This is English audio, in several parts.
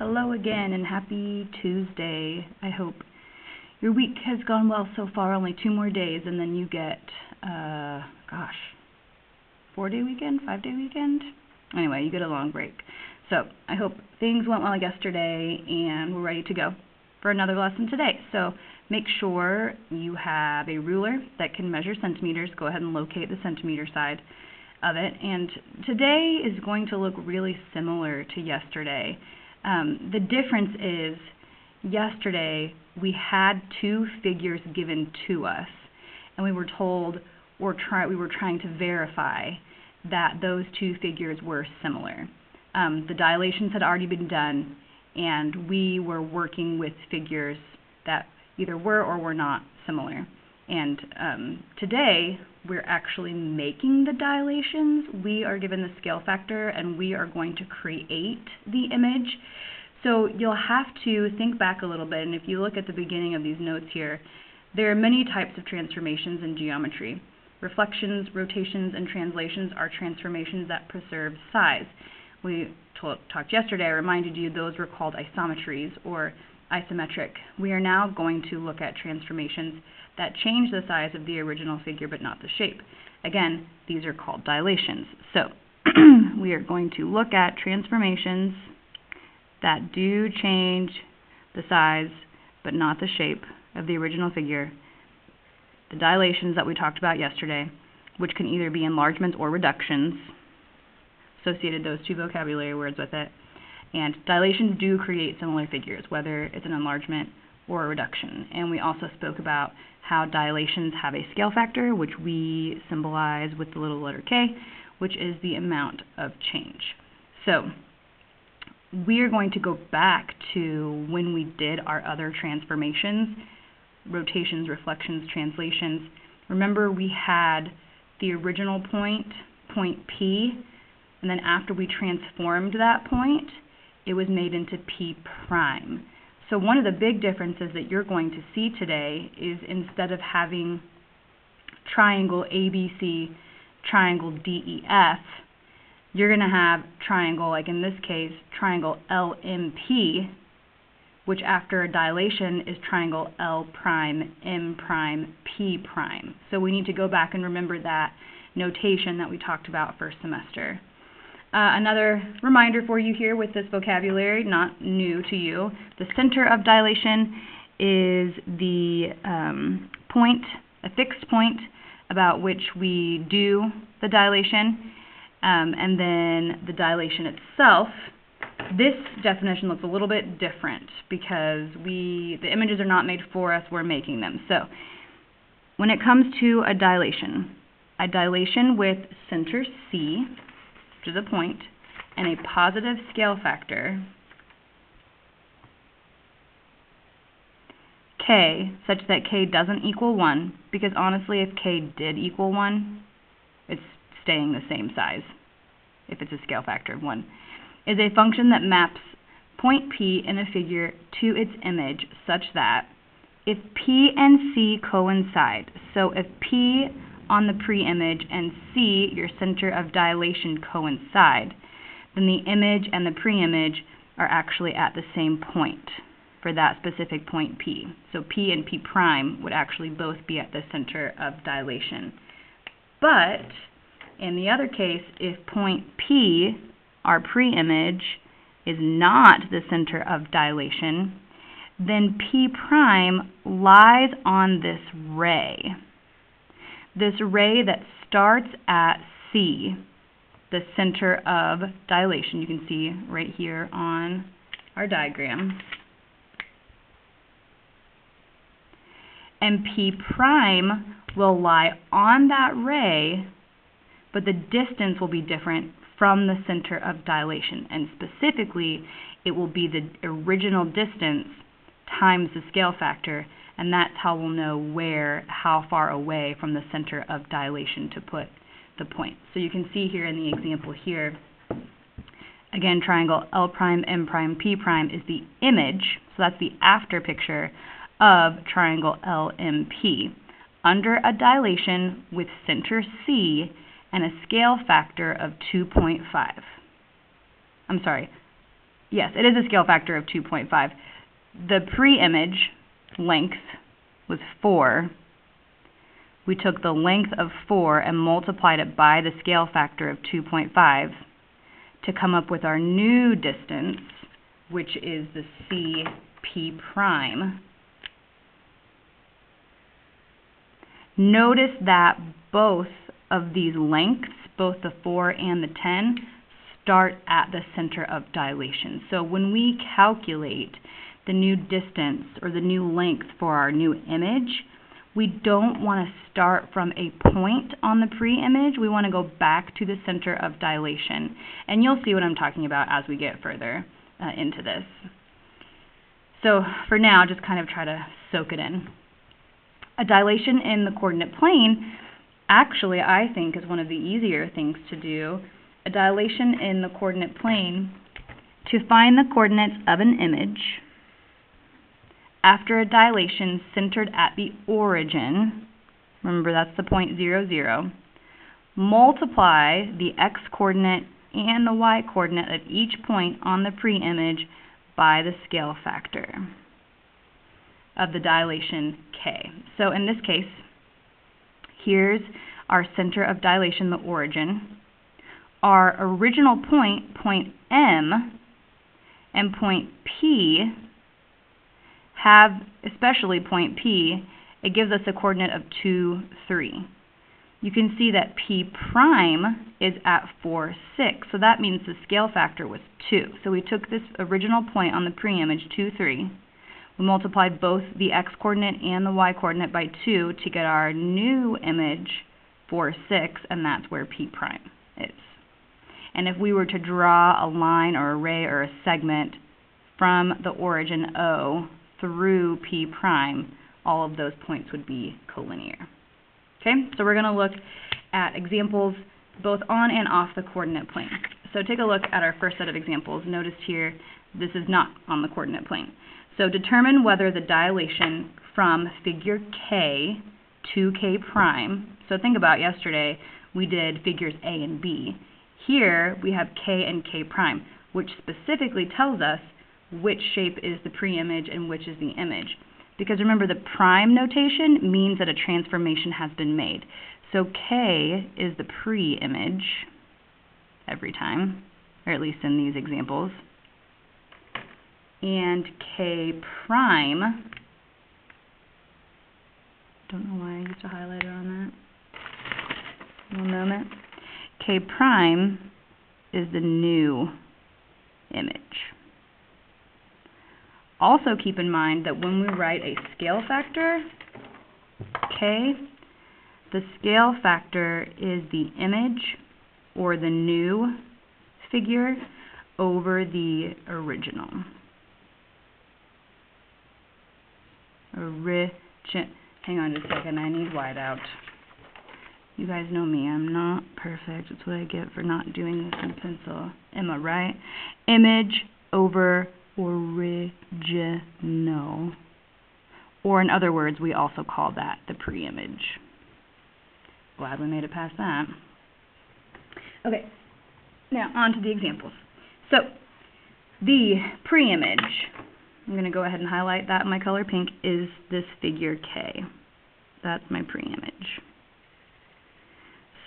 Hello again and happy Tuesday. I hope your week has gone well so far. Only 2 more days and then you get, 4-day weekend, 5-day weekend? Anyway, you get a long break. So I hope things went well yesterday and we're ready to go for another lesson today. So make sure you have a ruler that can measure centimeters. Go ahead and locate the centimeter side of it. And today is going to look really similar to yesterday. The difference is yesterday we had 2 figures given to us, and we were told we were trying to verify that those 2 figures were similar. The dilations had already been done, and we were working with figures that either were or were not similar. And today we're actually making the dilations. We are given the scale factor and we are going to create the image. So you'll have to think back a little bit, and if you look at the beginning of these notes here, there are many types of transformations in geometry. Reflections, rotations, and translations are transformations that preserve size. We talked yesterday, I reminded you those were called isometries or isometric. We are now going to look at transformations that change the size of the original figure but not the shape. Again, these are called dilations. So we are going to look at transformations that do change the size but not the shape of the original figure. The dilations that we talked about yesterday, which can either be enlargements or reductions, associated those 2 vocabulary words with it. And dilations do create similar figures, whether it's an enlargement or a reduction. And we also spoke about how dilations have a scale factor, which we symbolize with the little letter K, which is the amount of change. So we are going to go back to when we did our other transformations, rotations, reflections, translations. Remember, we had the original point P, and then after we transformed that point, it was made into P prime. So one of the big differences that you're going to see today is instead of having triangle ABC, triangle DEF, you're going to have triangle, like in this case, triangle LMP, which after a dilation is triangle L prime, M prime, P prime. So we need to go back and remember that notation that we talked about first semester. Another reminder for you here with this vocabulary, not new to you, the center of dilation is the point, a fixed point about which we do the dilation, and then the dilation itself. This definition looks a little bit different because the images are not made for us, we're making them. So when it comes to a dilation with center C, which is a point, and a positive scale factor, K, such that K doesn't equal 1, because honestly, if K did equal 1, it's staying the same size, if it's a scale factor of 1, is a function that maps point P in a figure to its image such that if P and C coincide, so if P on the pre-image and C, your center of dilation, coincide, then the image and the pre-image are actually at the same point for that specific point P. So P and P prime would actually both be at the center of dilation. But in the other case, if point P, our pre-image, is not the center of dilation, then P prime lies on this ray. This ray that starts at C, the center of dilation, you can see right here on our diagram. And P prime will lie on that ray, but the distance will be different from the center of dilation. And specifically, it will be the original distance times the scale factor, and that's how we'll know how far away from the center of dilation to put the point. So you can see here in the example here, again, triangle L prime, M prime, P prime is the image, so that's the after picture of triangle LMP, under a dilation with center C and a scale factor of 2.5. I'm sorry, yes, it is a scale factor of 2.5. The pre-image length was 4. We took the length of 4 and multiplied it by the scale factor of 2.5 to come up with our new distance, which is the CP prime. Notice that both of these lengths, both the 4 and the 10, start at the center of dilation. So when we calculate the new distance or the new length for our new image, we don't want to start from a point on the pre-image. We want to go back to the center of dilation. And you'll see what I'm talking about as we get further into this. So for now, just kind of try to soak it in. A dilation in the coordinate plane, actually, I think is one of the easier things to do. A dilation in the coordinate plane, to find the coordinates of an image after a dilation centered at the origin, remember that's the point 0, 0, multiply the x-coordinate and the y-coordinate at each point on the pre-image by the scale factor of the dilation k. So in this case, here's our center of dilation, the origin. Our original point, point M, and point P have, especially point P, it gives us a coordinate of 2, 3. You can see that P prime is at 4, 6, so that means the scale factor was 2. So we took this original point on the pre-image, 2, 3. We multiplied both the x-coordinate and the y-coordinate by 2 to get our new image, 4, 6, and that's where P prime is. And if we were to draw a line or a ray or a segment from the origin O through P prime, all of those points would be collinear. Okay, so we're going to look at examples both on and off the coordinate plane. So take a look at our first set of examples. Notice here, this is not on the coordinate plane. So determine whether the dilation from figure K to K prime, so think about yesterday, we did figures A and B. Here we have K and K prime, which specifically tells us which shape is the pre-image and which is the image. Because remember, the prime notation means that a transformation has been made. So K is the pre-image every time, or at least in these examples. And K prime, don't know why I used a highlighter on that. One moment. K prime is the new image. Also keep in mind that when we write a scale factor, K, the scale factor is the image or the new figure over the original. Hang on just a second, I need whiteout. You guys know me, I'm not perfect. That's what I get for not doing this in pencil. Emma, right? Image over original. Or in other words, we also call that the pre-image. Glad we made it past that. Okay, now on to the examples. So, the pre-image, I'm going to go ahead and highlight that in my color pink, is this figure K. That's my pre-image.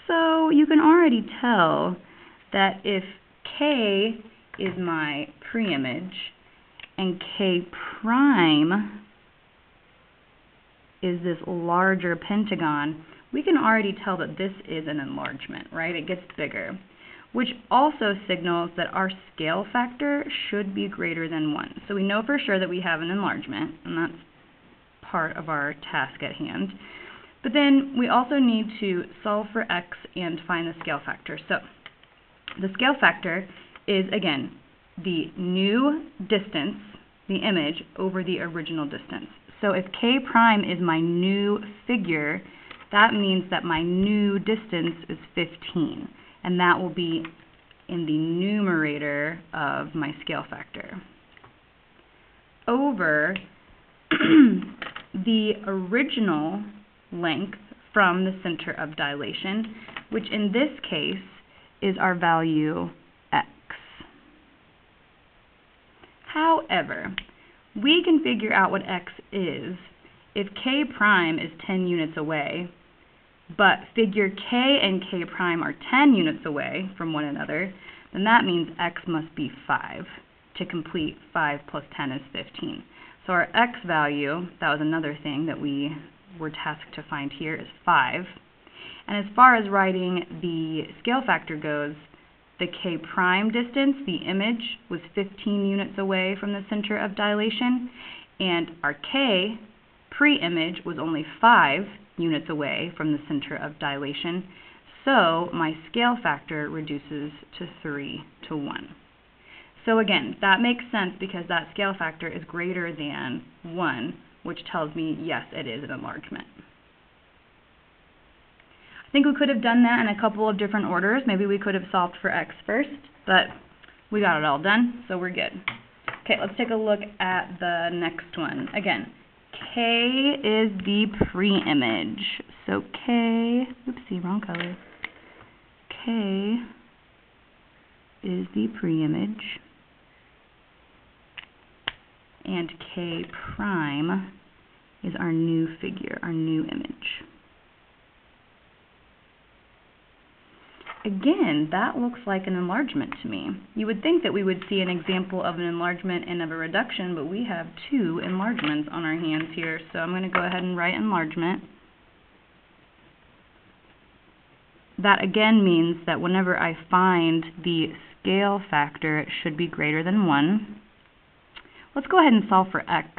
So you can already tell that if K is my pre-image and K prime is this larger pentagon, we can already tell that this is an enlargement, right? It gets bigger, which also signals that our scale factor should be greater than 1. So we know for sure that we have an enlargement, and that's part of our task at hand. But then we also need to solve for x and find the scale factor. So the scale factor is, again, the new distance, the image, over the original distance. So if K prime is my new figure, that means that my new distance is 15. And that will be in the numerator of my scale factor. Over the original length from the center of dilation, which in this case is our value x. However, we can figure out what x is if k prime is 10 units away, but figure k and k prime are 10 units away from one another, then that means x must be 5 to complete 5 plus 10 is 15. So our x value, that was another thing that we were tasked to find here, is 5. And as far as writing the scale factor goes, the k prime distance, the image, was 15 units away from the center of dilation, and our k pre-image was only 5 units away from the center of dilation, so my scale factor reduces to 3 to 1. So again, that makes sense because that scale factor is greater than 1, which tells me, yes, it is an enlargement. I think we could have done that in a couple of different orders. Maybe we could have solved for x first, but we got it all done, so we're good. Okay, let's take a look at the next one. Again, k is the pre-image. So k, oopsie, wrong color. K is the pre-image, and k prime is our new figure, our new image. Again, that looks like an enlargement to me. You would think that we would see an example of an enlargement and of a reduction, but we have two enlargements on our hands here, so I'm going to go ahead and write enlargement. That again means that whenever I find the scale factor, it should be greater than 1. Let's go ahead and solve for x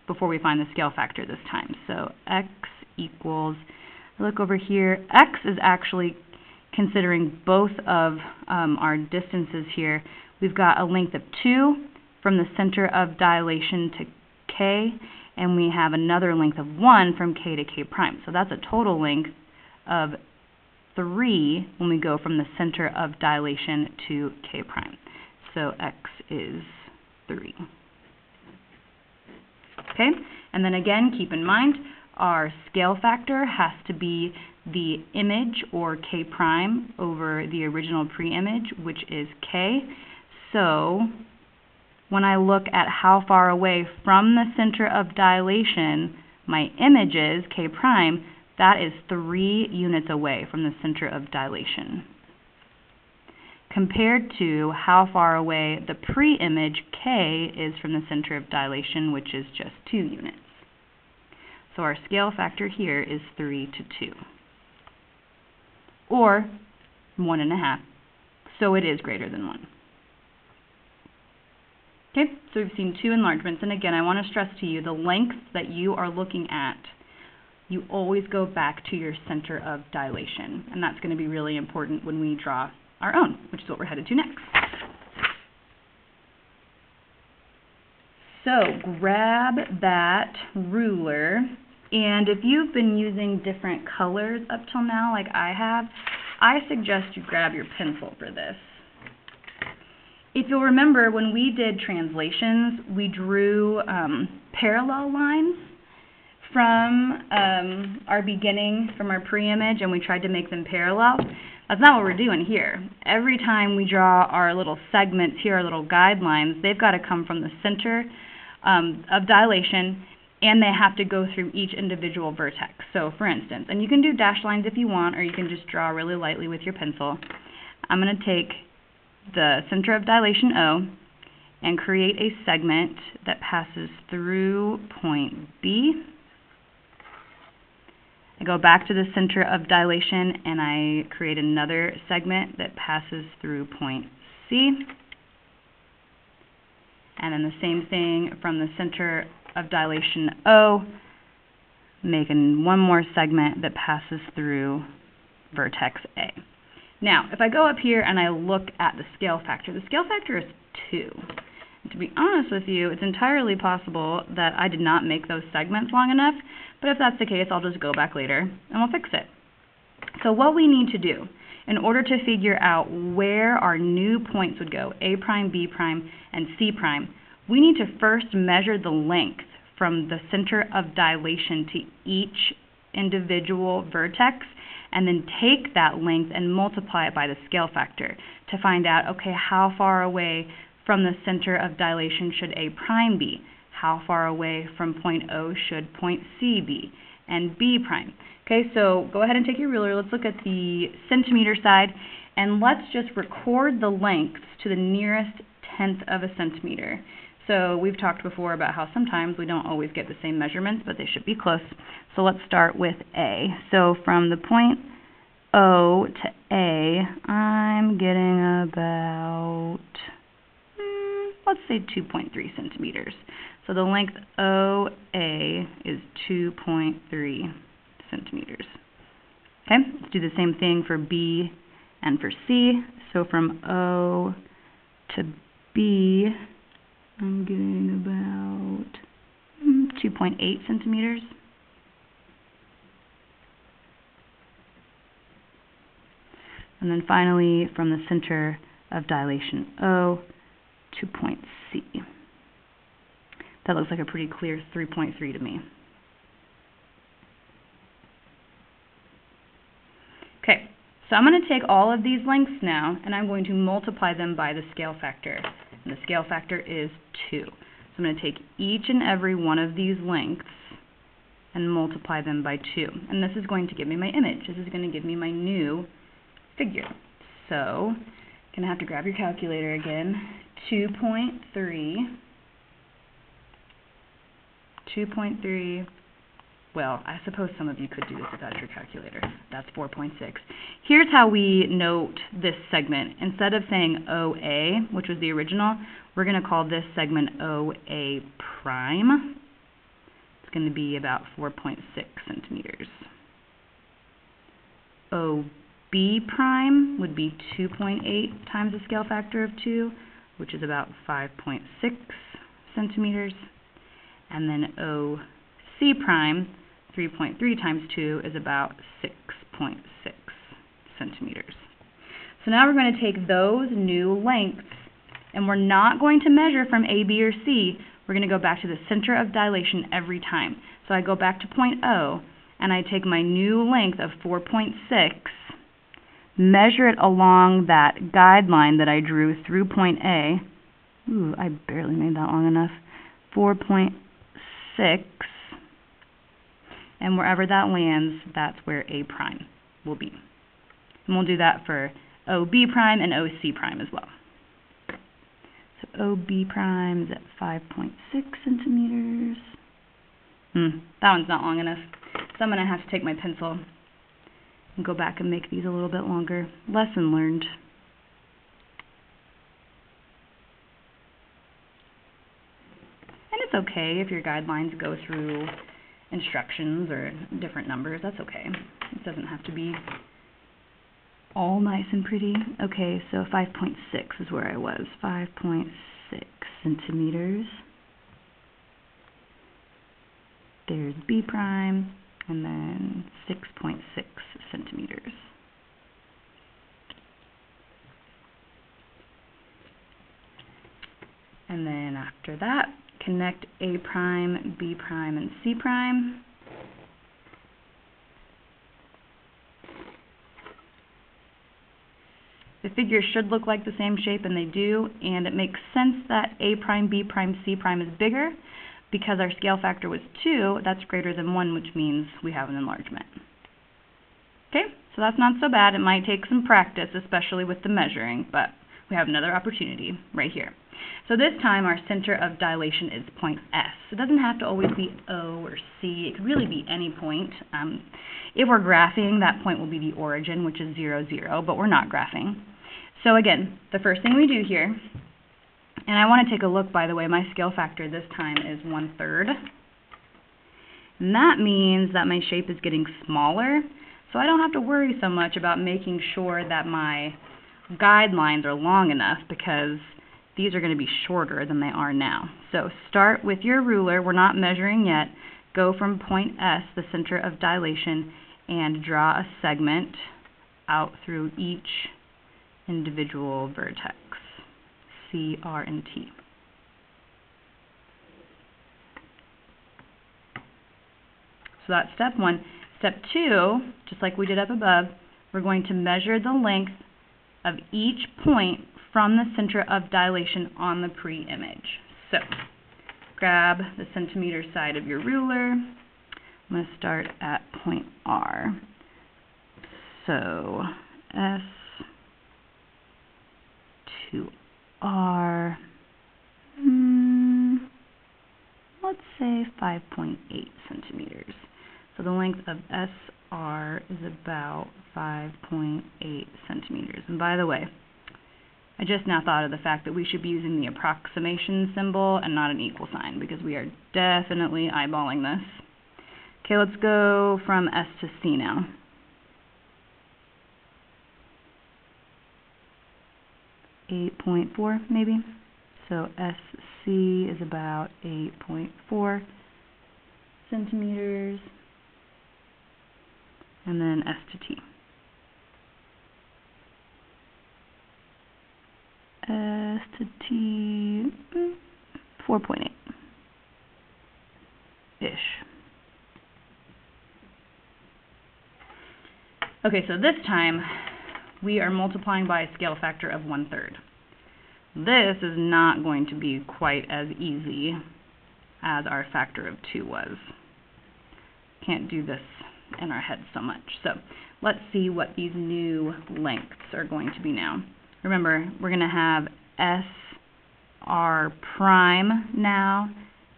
before we find the scale factor this time. So x equals, look over here, x is actually considering both of our distances here. We've got a length of 2 from the center of dilation to k, and we have another length of 1 from k to k prime. So that's a total length of 3 when we go from the center of dilation to k prime. So x is 3. Okay, and then again, keep in mind, our scale factor has to be the image, or k prime, over the original pre-image, which is k. So when I look at how far away from the center of dilation my image is, k prime, that is 3 units away from the center of dilation, compared to how far away the pre-image k is from the center of dilation, which is just 2 units. So our scale factor here is 3 to 2, or 1.5, so it is greater than 1. Okay, so we've seen 2 enlargements, and again, I want to stress to you, the lengths that you are looking at, you always go back to your center of dilation, and that's going to be really important when we draw our own, which is what we're headed to next. So grab that ruler, and if you've been using different colors up till now, like I have, I suggest you grab your pencil for this. If you'll remember, when we did translations, we drew parallel lines from our beginning, from our pre-image, and we tried to make them parallel. That's not what we're doing here. Every time we draw our little segments here, our little guidelines, they've got to come from the center of dilation, and they have to go through each individual vertex. So for instance, and you can do dashed lines if you want, or you can just draw really lightly with your pencil. I'm going to take the center of dilation O and create a segment that passes through point B. I go back to the center of dilation and I create another segment that passes through point C. And then the same thing from the center of dilation O, making one more segment that passes through vertex A. Now, if I go up here and I look at the scale factor is 2. And to be honest with you, it's entirely possible that I did not make those segments long enough, but if that's the case, I'll just go back later and we'll fix it. So what we need to do in order to figure out where our new points would go, A prime, B prime, and C prime, we need to first measure the length from the center of dilation to each individual vertex, and then take that length and multiply it by the scale factor to find out, okay, how far away from the center of dilation should A prime be? How far away from point O should point C be? And B prime. Okay, so go ahead and take your ruler. Let's look at the centimeter side, and let's just record the lengths to the nearest tenth of a centimeter. So we've talked before about how sometimes we don't always get the same measurements, but they should be close. So let's start with A. So from the point O to A, I'm getting about, let's say 2.3 centimeters. So the length OA is 2.3 centimeters. Okay, let's do the same thing for B and for C. So from O to B, I'm getting about 2.8 centimeters. And then finally, from the center of dilation O to point C. That looks like a pretty clear 3.3 to me. Okay, so I'm going to take all of these lengths now, and I'm going to multiply them by the scale factor. And the scale factor is 2. So I'm going to take each and every one of these lengths and multiply them by 2. And this is going to give me my image. This is going to give me my new figure. So I'm going to have to grab your calculator again. 2.3, well, I suppose some of you could do this without your calculator. That's 4.6. Here's how we note this segment. Instead of saying OA, which was the original, we're going to call this segment OA prime. It's going to be about 4.6 centimeters. OB prime would be 2.8 times the scale factor of 2, which is about 5.6 centimeters. And then OC prime, 3.3 times 2 is about 6.6 centimeters. So now we're going to take those new lengths, and we're not going to measure from A, B, or C. We're going to go back to the center of dilation every time. So I go back to point O, and I take my new length of 4.6, measure it along that guideline that I drew through point A. Ooh, I barely made that long enough. 4.6, and wherever that lands, that's where A prime will be. And we'll do that for OB prime and OC prime as well. So OB prime is at 5.6 centimeters. That one's not long enough, so I'm going to have to take my pencil and go back and make these a little bit longer. Lesson learned. And it's okay if your guidelines go through instructions or different numbers. That's okay. It doesn't have to be all nice and pretty. Okay, so 5.6 is where I was. 5.6 centimeters. There's B prime, and then 6.6 centimeters. And then after that, connect A prime, B prime, and C prime. The figures should look like the same shape, and they do, and it makes sense that A prime, B prime, C prime is bigger because our scale factor was 2. That's greater than 1, which means we have an enlargement. Okay, so that's not so bad. It might take some practice, especially with the measuring, but we have another opportunity right here. So this time our center of dilation is point S. It doesn't have to always be O or C. It could really be any point. If we're graphing, that point will be the origin, which is 0, 0, but we're not graphing. So again, the first thing we do here, and I want to take a look, by the way, my scale factor this time is 1/3. And that means that my shape is getting smaller, so I don't have to worry so much about making sure that my guidelines are long enough, because these are going to be shorter than they are now. So start with your ruler. We're not measuring yet. Go from point S, the center of dilation, and draw a segment out through each individual vertex, C, R, and T. So that's step 1. Step 2, just like we did up above, we're going to measure the length of each point from the center of dilation on the pre-image. So, grab the centimeter side of your ruler. I'm going to start at point R. So, S to R, let's say 5.8 centimeters. So the length of SR is about 5.8 centimeters. And by the way, I just now thought of the fact that we should be using the approximation symbol and not an equal sign, because we are definitely eyeballing this. Okay, let's go from S to C now. .4 maybe. So SC is about 8.4 centimeters. And then S to T. S to T, 4.8-ish. Okay, so this time we are multiplying by a scale factor of 1/3. This is not going to be quite as easy as our factor of 2 was. Can't do this in our heads so much. So let's see what these new lengths are going to be now. Remember, we're going to have SR prime now,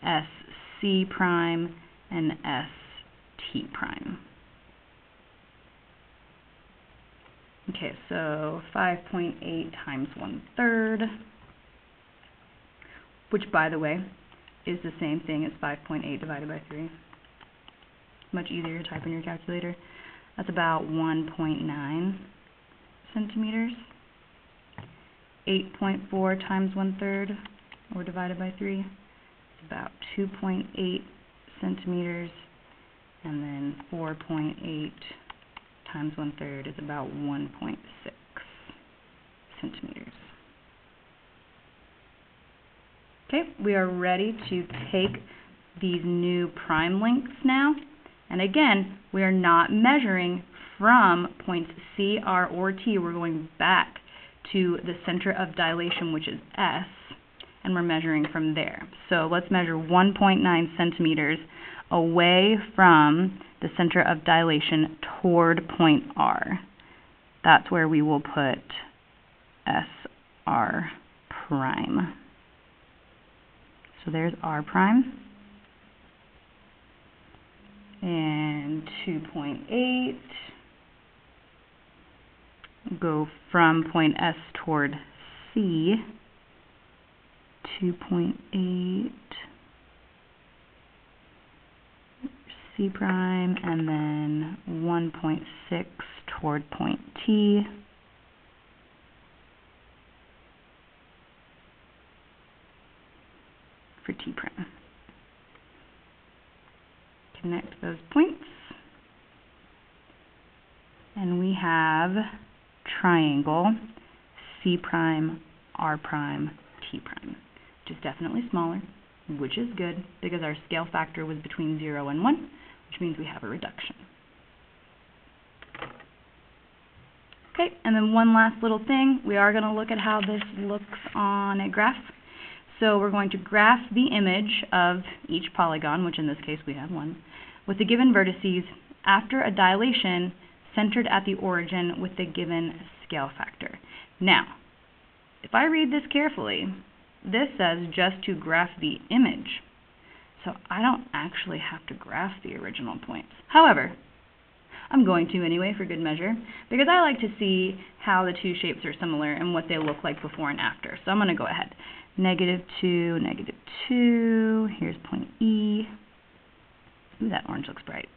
SC prime, and ST prime. Okay, so 5.8 times 1/3, which, by the way, is the same thing as 5.8 divided by 3. Much easier to type in your calculator. That's about 1.9 centimeters. 8.4 times 1/3, or divided by 3, is about 2.8 centimeters. And then 4.8 times 1/3 is about 1.6 centimeters. Okay, we are ready to take these new prime lengths now. And again, we are not measuring from points C, R, or T. We're going back to the center of dilation, which is S, and we're measuring from there. So let's measure 1.9 centimeters away from the center of dilation toward point R. That's where we will put SR prime. So there's R prime. And 2.8. Go from point S toward C. 2.8. C prime, and then 1.6 toward point T. For T prime. Connect those points. And we have triangle C prime, R prime, T prime, which is definitely smaller, which is good because our scale factor was between 0 and 1, which means we have a reduction. Okay, and then one last little thing. We are going to look at how this looks on a graph. So we're going to graph the image of each polygon, which in this case we have one, with the given vertices after a dilation centered at the origin with the given scale factor. Now, if I read this carefully, this says just to graph the image. So I don't actually have to graph the original points. However, I'm going to anyway for good measure, because I like to see how the two shapes are similar and what they look like before and after. So I'm going to go ahead. -2, -2, here's point E. Ooh, that orange looks bright.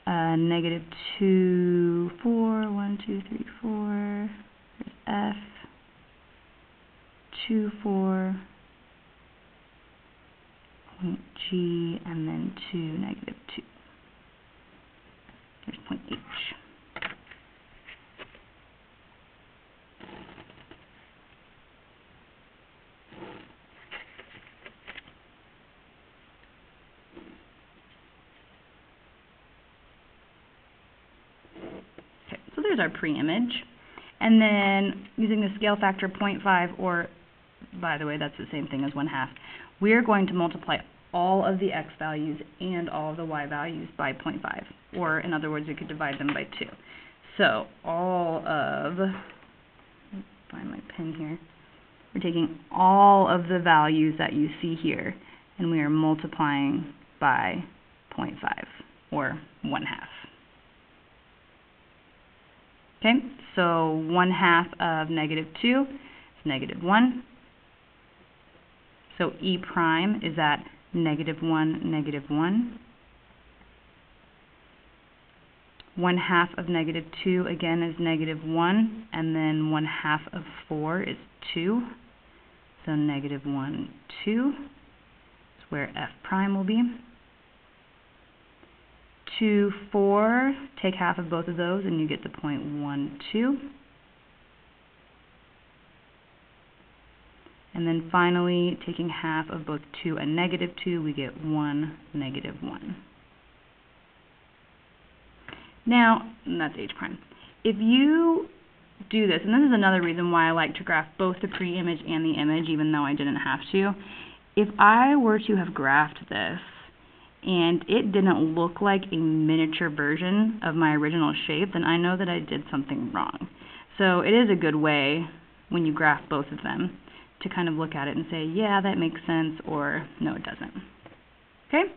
-2, 4, 1, 2, 3, 4. There's F. 2, 4. Point G, and then 2, -2. There's point H. Okay, so there's our pre-image. And then using the scale factor 0.5, or by the way, that's the same thing as 1/2, we're going to multiply all of the x values and all of the y values by 0.5. Or in other words, we could divide them by 2. So all of, find my pen here, we're taking all of the values that you see here, and we are multiplying by 0.5, or 1/2. Okay, so 1/2 of -2 is -1. So E prime is at -1, -1. 1/2 of -2 again is -1, and then 1/2 of 4 is 2. So -1, 2 is where F prime will be. 2, 4, take half of both of those and you get the 0.12. And then finally, taking half of both 2 and -2, we get 1, -1. Now, and that's H prime. If you do this, and this is another reason why I like to graph both the pre-image and the image, even though I didn't have to. If I were to have graphed this, and it didn't look like a miniature version of my original shape, then I know that I did something wrong. So it is a good way, when you graph both of them, to kind of look at it and say, yeah, that makes sense, or no, it doesn't. Okay?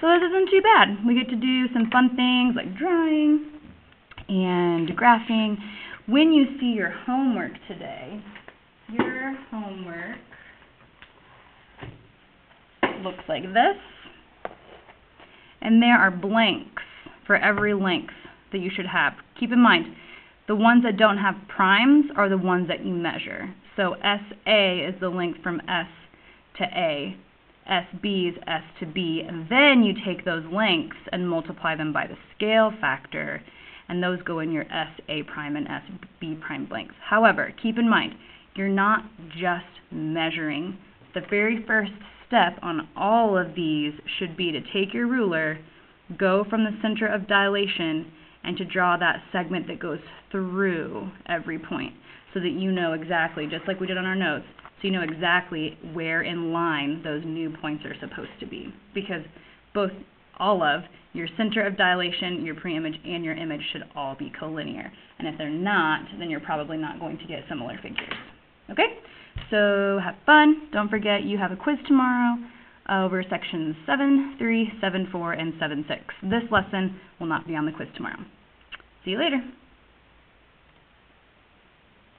So this isn't too bad. We get to do some fun things like drawing and graphing. When you see your homework today, your homework looks like this. And there are blanks for every length that you should have. Keep in mind, the ones that don't have primes are the ones that you measure. So SA is the length from S to A. SB is S to B. And then you take those lengths and multiply them by the scale factor. And those go in your SA prime and SB prime blanks. However, keep in mind, you're not just measuring. The very first step on all of these should be to take your ruler, go from the center of dilation, and to draw that segment that goes through every point so that you know exactly, just like we did on our notes, so you know exactly where in line those new points are supposed to be. Because all of your center of dilation, your pre-image, and your image should all be collinear. And if they're not, then you're probably not going to get similar figures. Okay? So have fun. Don't forget you have a quiz tomorrow over sections 7.3, 7.4, and 7.6. This lesson will not be on the quiz tomorrow. See you later.